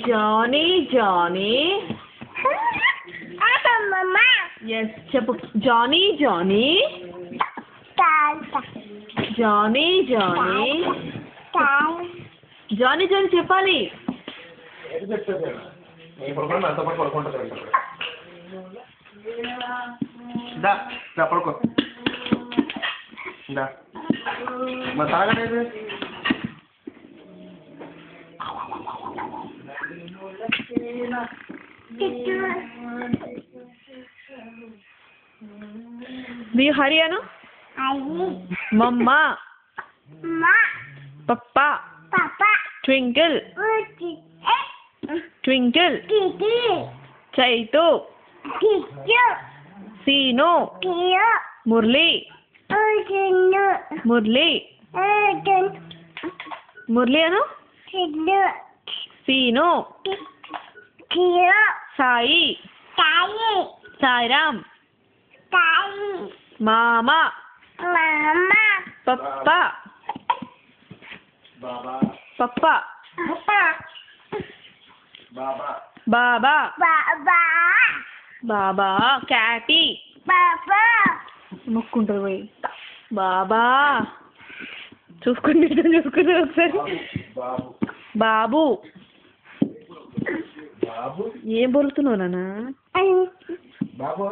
Johnny, Johnny. Mama. Yes, చెప్పు. Johnny, Johnny. Tata. Johnny, Johnny. Tata. Johnny, Johnny చెప్పాలి. దా దా పడుకో దా మా తాగలేదు Do you hurry, Anu? Mama. Ma. Papa. Papa. Twinkle. Twinkle. Kiki. Chaitu. Kichu. Sino. Kiyo. Murli. Urjunu. Murli. Urjun. Murli, Anu? Kidu. Sino. Kiyo. Sai. Tayi. Sairam. Tayi. Mama. Mama. Papa. Baba Papa. Papa. Baba Baba. Baba. Baba. Catty. Baba. మొక్కుంటుంది పోయి. బాబా చూసుకుని ఒకసారి. బాబు బాబు. బాబు ఏం బోలుతున్నావు నాన్న? బాబు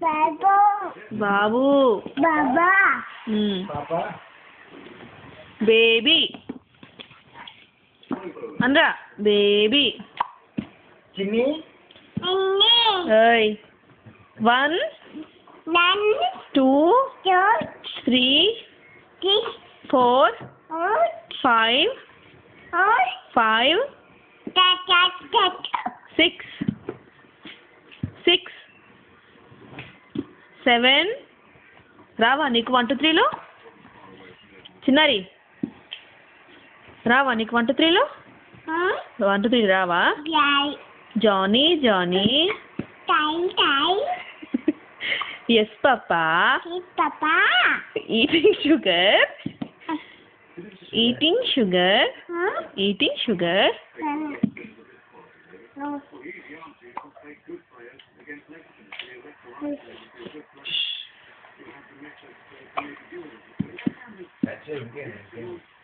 Baba. బాబు. Baba. పాపా baby అనరా. Baby. చిన్ని Ini. ఏయ్ 1 Nan. 2 Two. 3 Six. 4 Four. 5 Four. 5 Tat. 6 6 7 రావా నీకు 1 2 3లో? చిన్నారి రావా నీకు 1 2 3లో? 1 2 3 రావా? Yay. Johnny, Johnny. Tai. Yes, Papa. Papa. Eating sugar. Eating sugar. Eating sugar. That's it.